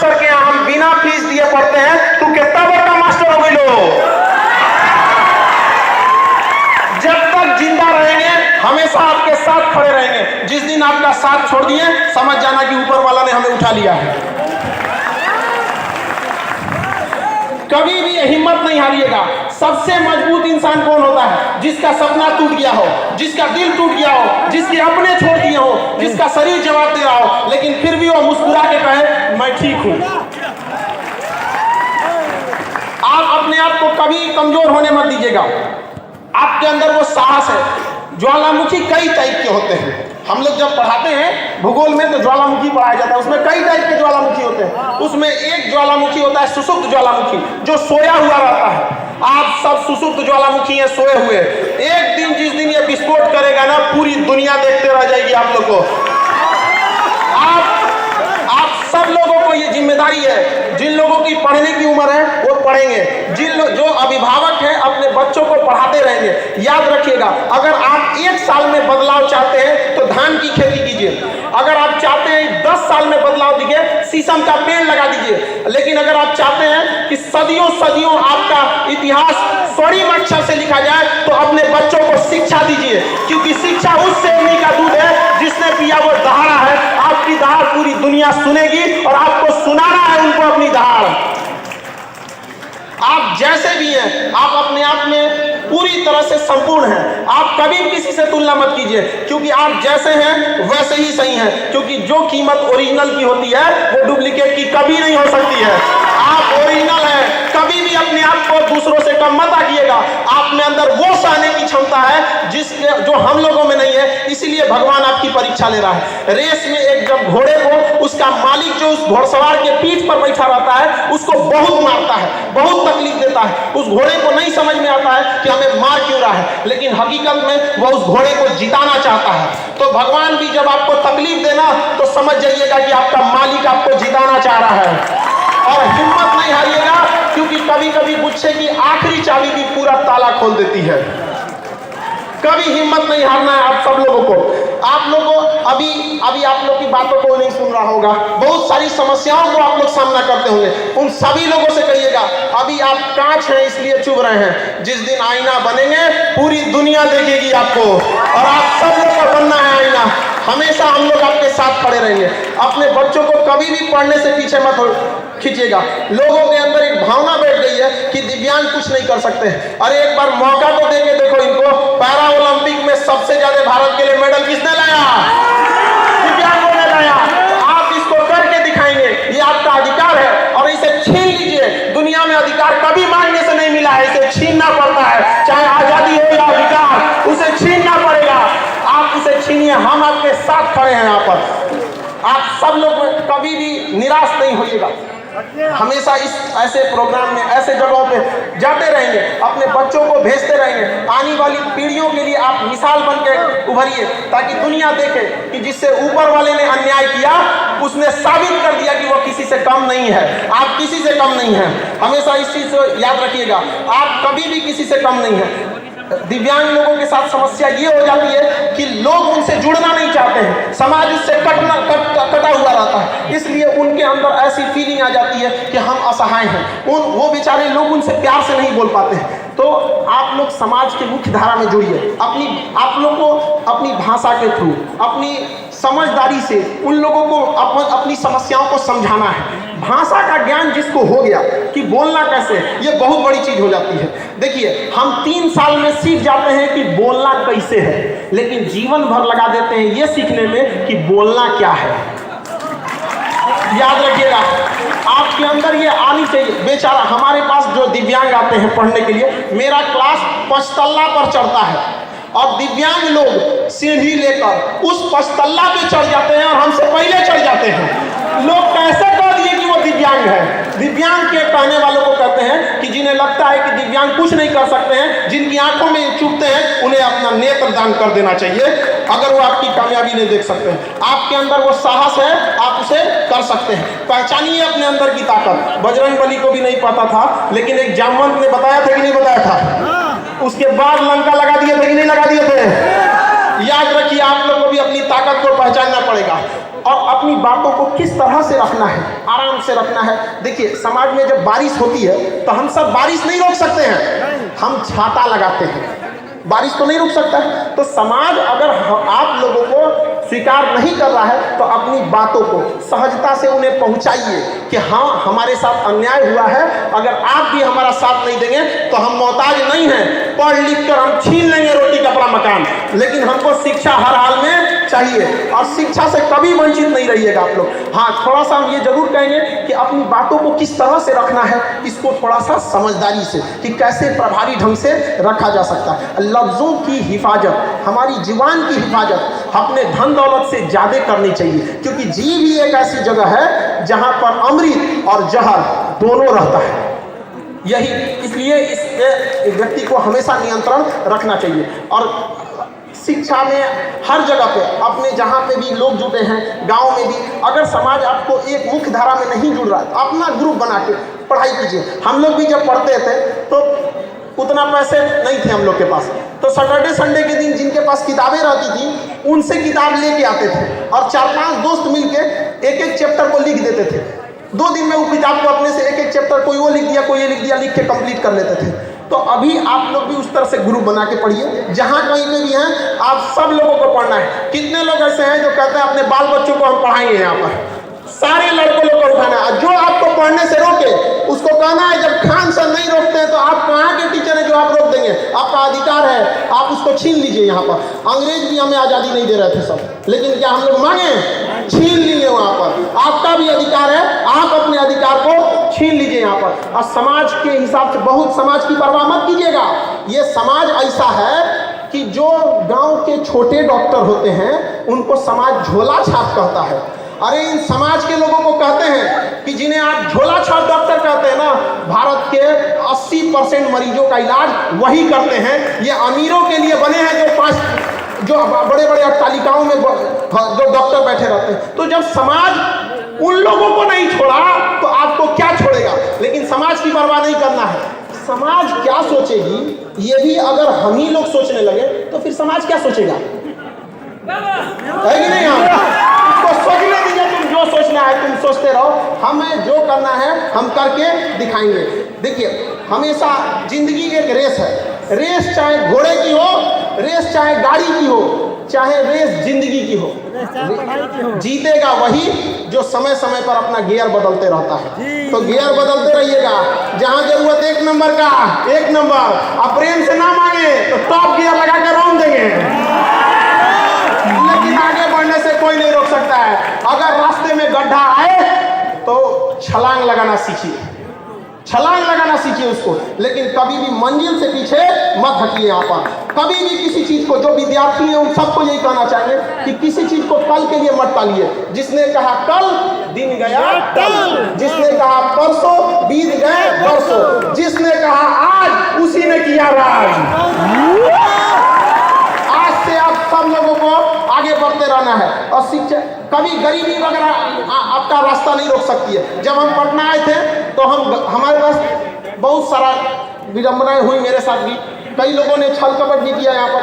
Sir के यहाँ हम बिना फीस दिए पढ़ते हैं, तू कितना बड़ा मास्टर हो गई लो। जब तक जिंदा रहेंगे हमेशा आपके साथ खड़े रहेंगे। जिस दिन आपका साथ छोड़ दिए समझ जाना कि ऊपर वाला ने हमें उठा लिया है। कभी भी हिम्मत नहीं हारिएगा। सबसे मजबूत इंसान कौन होता है? जिसका सपना टूट गया हो, जिसका दिल टूट गया हो, जिसके अपने छोड़ दिए हो, जिसका शरीर जवाब दे रहा हो, लेकिन फिर भी वो मुस्कुरा के कहे मैं ठीक हूं। आप अपने आप को कभी कमजोर होने मत दीजिएगा। आपके अंदर वो साहस है। ज्वालामुखी कई टाइप के होते हैं। हम लोग जब पढ़ाते हैं भूगोल में तो ज्वालामुखी पढ़ाया जाता है, उसमें कई टाइप के ज्वालामुखी होते हैं। उसमें एक ज्वालामुखी होता है सुषुप्त ज्वालामुखी, जो सोया हुआ रहता है। आप सब सुषुप्त ज्वालामुखी हैं, सोए हुए। एक दिन जिस दिन ये विस्फोट करेगा ना, पूरी दुनिया देखते रह जाएगी आप लोग को। आप सब लोगों को ये जिम्मेदारी है। जिन लोगों की पढ़ने की उम्र है वो पढ़ेंगे। जो अभिभावक हैं अपने बच्चों को पढ़ाते रहेंगे। याद रखिएगा, अगर आप 1 साल में बदलाव चाहते हैं तो धान की खेती कीजिए। अगर आप चाहते हैं 10 साल में बदलाव दिखे, शीशम का पेड़ लगा दीजिए। लेकिन अगर आप चाहते हैं कि सदियों सदियों आपका इतिहास स्वर्णिम अक्षर से लिखा जाए, तो अपने बच्चों को शिक्षा दीजिए। क्योंकि शिक्षा उस शेरनी का दूध है जिसने पिया वो दहाड़ा है। आपकी दहाड़ पूरी दुनिया सुनेगी और आपको सुनाना है उनको अपनी दहाड़। आप जैसे भी हैं, आप अपने आप में पूरी तरह से संपूर्ण हैं। आप कभी भी किसी से तुलना मत कीजिए, क्योंकि आप जैसे हैं वैसे ही सही हैं। क्योंकि जो कीमत ओरिजिनल की होती है वो डुप्लीकेट की कभी नहीं हो सकती है। आप ओरिजिनल हैं। कभी भी अपने आप को दूसरों से कम मत आकिएगा। आप में अंदर वो सहने की क्षमता है जो हम लोगों में नहीं है। इसीलिए भगवान आपकी परीक्षा ले रहा है। रेस में एक जब घोड़े को उसका मालिक जो उस घोड़सवार के पीठ पर बैठा रहता है उसको बहुत मारता है, बहुत तकलीफ देता है। उस घोड़े को नहीं समझ में आता है कि हमें मार क्यों रहा है, लेकिन हकीकत में वह उस घोड़े को जिताना चाहता है। तो भगवान भी जब आपको तकलीफ देना तो समझ जाइएगा कि आपका मालिक आपको जिताना चाह रहा है। और हिम्मत नहीं हारिएगा, क्योंकि कभी कभी गुस्से की आखिरी चाबी भी पूरा ताला खोल देती है। कभी हिम्मत नहीं हारना है आप सब लोगों को। आप लोगों अभी आप लोग की बातों को नहीं सुन रहा होगा। बहुत सारी समस्याओं को आप लोग सामना करते होंगे। उन सभी लोगों से कहिएगा अभी आप कांच हैं इसलिए चुभ रहे हैं। जिस दिन आईना बनेंगे पूरी दुनिया देखेगी आपको, और आप सब लोग को बनना है आईना। हमेशा हम लोग आपके साथ खड़े रहेंगे। अपने बच्चों को कभी भी पढ़ने से पीछे मत खींचिएगा। लोगों के अंदर एक भावना बैठ गई है कि दिव्यांग कुछ नहीं कर सकते। अरे एक बार मौका तो देके देखो इनको। पैरा ओलंपिक में सबसे ज्यादा भारत के लिए मेडल किसने लाया? दिव्यांगों ने लाया। आप इसको करके दिखाएंगे, ये आपका अधिकार है और इसे छीन लीजिए। दुनिया में अधिकार कभी मांगने से नहीं मिला है, इसे छीनना पड़ता है। चाहे आजादी हो या अधिकार, उसे छीनना पड़ेगा। आप उसे छीनिए, हम आपके साथ खड़े हैं यहाँ पर। आप सब लोग कभी भी निराश नहीं होइएगा। हमेशा इस ऐसे प्रोग्राम में ऐसे जगहों पे जाते रहेंगे, अपने बच्चों को भेजते रहेंगे। आने वाली पीढ़ियों के लिए आप मिसाल बन के उभरिए, ताकि दुनिया देखे कि जिससे ऊपर वाले ने अन्याय किया उसने साबित कर दिया कि वो किसी से कम नहीं है। आप किसी से कम नहीं हैं। हमेशा इस चीज को याद रखिएगा, आप कभी भी किसी से कम नहीं हैं। दिव्यांग लोगों के साथ समस्या ये हो जाती है कि लोग उनसे जुड़ना नहीं चाहते हैं। समाज उससे कटा हुआ रहता है, इसलिए उनके अंदर ऐसी फीलिंग आ जाती है कि हम असहाय हैं। वो बेचारे लोग उनसे प्यार से नहीं बोल पाते हैं। तो आप लोग समाज के मुख्य धारा में जुड़िए। आप लोग को अपनी भाषा के थ्रू, अपनी समझदारी से उन लोगों को अपनी समस्याओं को समझाना है। भाषा का ज्ञान जिसको हो गया कि बोलना कैसे, ये बहुत बड़ी चीज हो जाती है। देखिए, हम 3 साल में सीख जाते हैं कि बोलना कैसे है, लेकिन जीवन भर लगा देते हैं ये सीखने में कि बोलना क्या है। याद रखिएगा, आपके अंदर ये आनी चाहिए। बेचारा हमारे पास जो दिव्यांग आते हैं पढ़ने के लिए, मेरा क्लास 5 तल्ला पर चढ़ता है और दिव्यांग लोग सीढ़ी लेकर उस 5 तल्ला पे चढ़ जाते हैं और हमसे पहले चढ़ जाते हैं। लोग कैसे कह दिए कि वो दिव्यांग है? दिव्यांग के कहने वालों को कहते हैं कि जिन्हें लगता है कि दिव्यांग कुछ नहीं कर सकते हैं, जिनकी आंखों में चुभते हैं, उन्हें अपना नेत्र दान कर देना चाहिए अगर वो आपकी कामयाबी नहीं देख सकते हैं। आपके अंदर वो साहस है, आप उसे कर सकते हैं। पहचानिए अपने अंदर की ताकत। बजरंगबली को भी नहीं पता था, लेकिन एक जामवंत ने बताया था कि नहीं बताया था? उसके बाद लंका लगा दिए थे कि नहीं लगा दिए थे? याद रखिए, आप लोग को भी अपनी ताकत को पहचानना पड़ेगा। और अपनी बातों को किस तरह से रखना है, आराम से रखना है। देखिए समाज में जब बारिश होती है तो हम सब बारिश नहीं रोक सकते हैं, हम छाता लगाते हैं, बारिश तो नहीं रुक सकता है। तो समाज अगर आप लोगों को स्वीकार नहीं कर रहा है तो अपनी बातों को सहजता से उन्हें पहुंचाइए कि हाँ हमारे साथ अन्याय हुआ है, अगर आप भी हमारा साथ नहीं देंगे तो हम मोहताज नहीं हैं, पढ़ लिख कर हम छीन लेंगे रोटी कपड़ा मकान, लेकिन हमको शिक्षा हर हाल में चाहिए और शिक्षा से कभी वंचित नहीं रहिएगा आप लोग। हाँ थोड़ा सा हम ये जरूर कहेंगे कि अपनी बातों को किस तरह से रखना है, इसको थोड़ा सा समझदारी से कि कैसे प्रभावी ढंग से रखा जा सकता है। लफ्ज़ों की हिफाजत, हमारी जुबान की हिफाजत अपने धन दौलत से ज़्यादा करनी चाहिए, क्योंकि जीभ ही एक ऐसी जगह है जहाँ पर अमृत और जहर दोनों रहता है। यही इसलिए इस व्यक्ति को हमेशा नियंत्रण रखना चाहिए। और शिक्षा में हर जगह पे अपने जहाँ पे भी लोग जुटे हैं, गांव में भी, अगर समाज आपको एक मुख्य धारा में नहीं जुड़ रहा है तो अपना ग्रुप बना के पढ़ाई कीजिए। हम लोग भी जब पढ़ते थे तो उतना पैसे नहीं थे हम लोग के पास, तो सैटरडे संडे के दिन जिनके पास किताबें रहती थी उनसे किताब लेके आते थे और 4-5 दोस्त मिलके एक एक चैप्टर को लिख देते थे। 2 दिन में वो किताब को अपने से एक एक चैप्टर कोई वो लिख दिया कोई ये लिख दिया, लिख के कंप्लीट कर लेते थे। तो अभी आप लोग भी उस तरह से ग्रुप बना के पढ़िए, जहाँ कहीं पे भी हैं आप सब लोगों को पढ़ना है। कितने लोग ऐसे हैं जो कहते हैं अपने बाल बच्चों को हम पढ़ाएंगे, यहाँ पर सारे लड़कों लोग को उठाना है। जो आपको पढ़ने से रोके उसको कहना है, जब खान सर नहीं रोकते हैं तो आप कहाँ के टीचर हैं जो आप रोक देंगे, आपका अधिकार है, आप उसको छीन लीजिए। यहाँ पर अंग्रेज भी हमें आज़ादी नहीं दे रहे थे सब, लेकिन क्या हम लोग मांगे, छीन लिए। वहाँ पर आपका भी अधिकार है, आप अपने अधिकार को छीन लीजिए यहाँ पर। और समाज के हिसाब से बहुत समाज की परवाह मत कीजिएगा। ये समाज ऐसा है कि जो गांव के छोटे डॉक्टर होते हैं उनको समाज झोला छाप कहता है। अरे इन समाज के लोगों को कहते हैं कि जिन्हें आप झोला छाप डॉक्टर कहते हैं ना, भारत के 80% मरीजों का इलाज वही करते हैं। ये अमीरों के लिए बने हैं जो बड़े बड़े अट्टालिकाओं में जो डॉक्टर बैठे रहते हैं। तो जब समाज उन लोगों को नहीं छोड़ा तो आपको क्या छोड़ेगा। लेकिन समाज की परवाह नहीं करना है। समाज क्या सोचेगी ये भी अगर हम ही लोग सोचने लगे तो फिर समाज क्या सोचेगा, है कि नहीं। हम तो सोचने दीजिए, तुम जो सोचना है तुम सोचते रहो, हमें जो करना है हम करके दिखाएंगे। देखिए हमेशा जिंदगी एक रेस है, रेस चाहे घोड़े की हो, रेस चाहे गाड़ी की हो, चाहे रेस जिंदगी की हो, जीतेगा वही जो समय समय पर अपना गियर बदलते रहता है। तो गियर बदलते रहिएगा, जहां जरूरत 1 नंबर का 1 नंबर, अब प्रेम से ना मांगे तो टॉप गियर लगा कर रोक देंगे, लेकिन आगे बढ़ने से कोई नहीं रोक सकता है। अगर रास्ते में गड्ढा आए तो छलांग लगाना सीखिए, छलांग लगाना सीखिए उसको, लेकिन कभी भी मंजिल से पीछे मत हटिए। यहाँ पर कभी भी किसी चीज को, जो विद्यार्थी हैं उन सबको यही कहना चाहिए कि किसी चीज को कल के लिए मत टालिए। जिसने कहा कल दिन गया कल, जिसने कहा परसों बीत गए बरसों, जिसने कहा आज उसी ने किया राज। आज से आप सब लोगों को आगे बढ़ते रहना है। और शिक्षा कभी गरीबी वगैरह आपका रास्ता नहीं रोक सकती है। जब हम पटना आए थे तो हमारे पास बहुत सारा विडम्बनाएं हुई, मेरे साथ भी कई लोगों ने छल कपट भी किया यहाँ पर।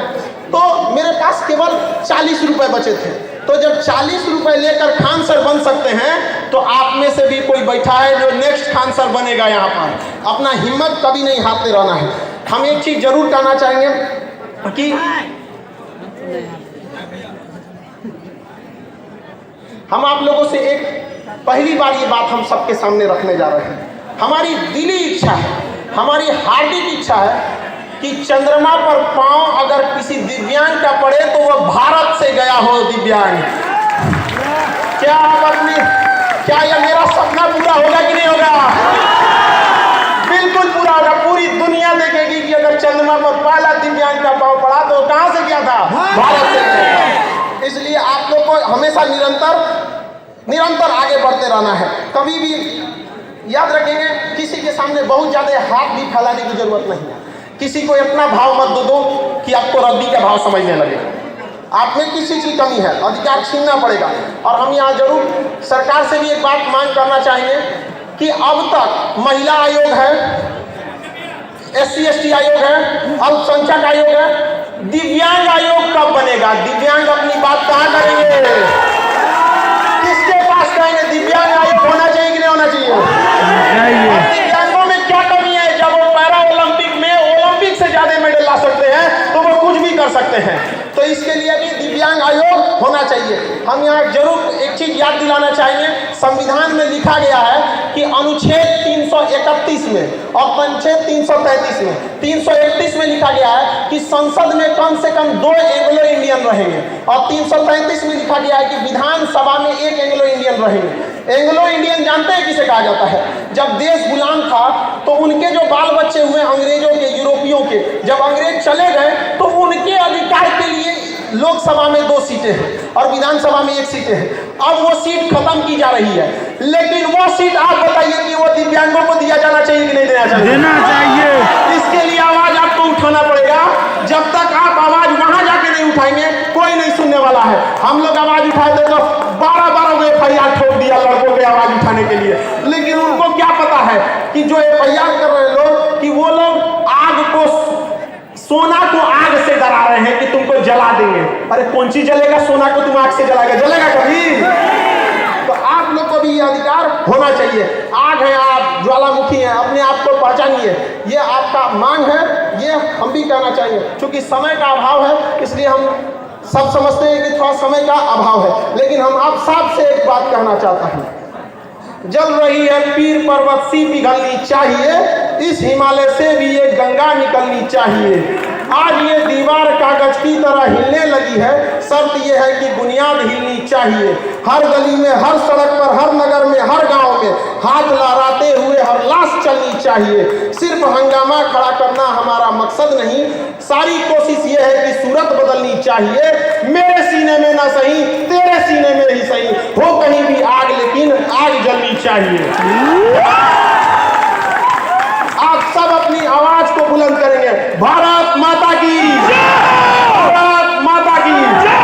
तो मेरे पास केवल 40 रुपए बचे थे। तो जब 40 रुपए लेकर खान सर बन सकते हैं तो आप में से भी कोई बैठा है जो नेक्स्ट खान सर बनेगा। यहाँ पर अपना हिम्मत कभी नहीं हारते रहना है। हम एक चीज जरूर कहना चाहेंगे कि हम आप लोगों से एक पहली बार ये बात हम सबके सामने रखने जा रहे हैं। हमारी दिली इच्छा है, हमारी हार्दिक इच्छा है कि चंद्रमा पर पांव अगर किसी दिव्यांग का पड़े तो वह भारत से गया हो दिव्यांग। क्या यह मेरा सपना पूरा होगा कि नहीं होगा? बिल्कुल पूरा होगा। पूरी दुनिया देखेगी कि अगर चंद्रमा पर पहला दिव्यांग का पांव पड़ा तो कहां से गया था? भारत से गया। इसलिए आप लोग को हमेशा निरंतर आगे बढ़ते रहना है। कभी भी याद रखेंगे, किसी के सामने बहुत ज्यादा हाथ भी फैलाने की जरूरत नहीं है। किसी को इतना भाव मत दो कि आपको रद्दी का भाव समझने लगे। आप में किसी की कमी है, अधिकार छीनना पड़ेगा। और हम यहाँ जरूर सरकार से भी एक बात मांग करना चाहेंगे कि अब तक महिला आयोग है, SC/ST आयोग है, अल्पसंख्यक आयोग है, दिव्यांग आयोग कब बनेगा? दिव्यांग अपनी बात कहाँ करेंगे? सकते हैं। तो इसके लिए भी दिव्यांग आयोग होना चाहिए। हम यहाँ जरूर एक चीज याद दिलाना चाहेंगे, संविधान में लिखा गया है कि अनुच्छेद 331 में और अनुच्छेद 333 में, 331 में लिखा गया है कि संसद में कम से कम 2 एंग्लो इंडियन रहेंगे और 333 में लिखा गया है कि विधानसभा में 1 एंग्लो इंडियन रहेंगे। एंग्लो इंडियन जानते हैं किसे कहा जाता है? जब देश गुलाम था तो उनके जो बाल बच्चे हुए अंग्रेजों के, यूरोपियों के, जब अंग्रेज चले गए तो उनके अधिकार के लिए लोकसभा में 2 सीटें हैं और विधानसभा में 1 सीटें हैं। अब वो सीट खत्म की जा रही है, लेकिन वो सीट आप बताइए कि वो दिव्यांगों को दिया जाना चाहिए कि नहीं देना चाहिए? देना चाहिए। इसके लिए आवाज आपको उठाना पड़ेगा। जब तक आप आवाज वहां जाके नहीं उठाएंगे कोई नहीं सुनने वाला है। हम लोग आवाज उठाए थे तो 12 FIR ठोक दिया लड़कों के आवाज उठाने के लिए, लेकिन उनको क्या पता है कि जो FIR कर रहे लोग कि वो लोग आग को, सोना को आग से डरा रहे हैं कि तुमको जला देंगे। अरे कौन चीज जलेगा? सोना को तुम आग से जलाएगा? जलेगा कभी? तो आप लोग को भी ये अधिकार होना चाहिए। आग है आप, ज्वालामुखी है, अपने आप को पहचानिए। ये आपका मांग है, ये हम भी कहना चाहिए। क्योंकि समय का अभाव है इसलिए हम सब समझते हैं कि थोड़ा समय का अभाव है, लेकिन हम आप साफ से एक बात कहना चाहता हूँ, जल रही है पीर पर्वत सी पिघलनी चाहिए, इस हिमालय से भी ये गंगा निकलनी चाहिए। आज ये दीवार कागज की तरह हिलने लगी है, शर्त ये है कि बुनियाद हिलनी चाहिए। हर गली में, हर सड़क पर, हर नगर में, हर गांव में हाथ लहराते हुए हर लाश चलनी चाहिए। सिर्फ हंगामा खड़ा करना हमारा मकसद नहीं, सारी कोशिश ये है कि सूरत बदलनी चाहिए। मेरे सीने में ना सही, तेरे सीने में ही सही, हो कहीं भी आग लेकिन आग जलनी चाहिए। आप सब अपनी आवाज को बुलंद करेंगे, भारत माता की जय, भारत माता की जय।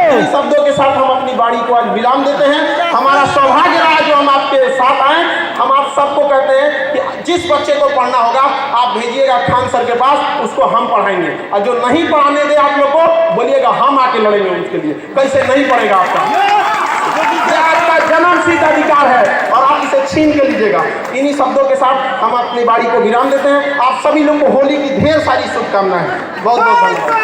इन शब्दों के साथ हम अपनी बाड़ी को आज विराम देते हैं। हमारा सौभाग्य रहा जो हम आपके साथ आए। हम आप सबको कहते हैं कि जिस बच्चे को पढ़ना होगा आप भेजिएगा खान सर के पास, उसको हम पढ़ाएंगे। और जो नहीं पढ़ाने दे आप लोग को बोलिएगा हम आके लड़ेंगे उसके लिए। कैसे नहीं पढ़ेगा आपका? यह आपका जन्मसिद्ध अधिकार है और आप इसे छीन के लीजिएगा। इन्हीं शब्दों के साथ हम अपनी बाड़ी को विराम देते हैं। आप सभी लोग को होली की ढेर सारी शुभकामनाएं। बहुत बहुत धन्यवाद।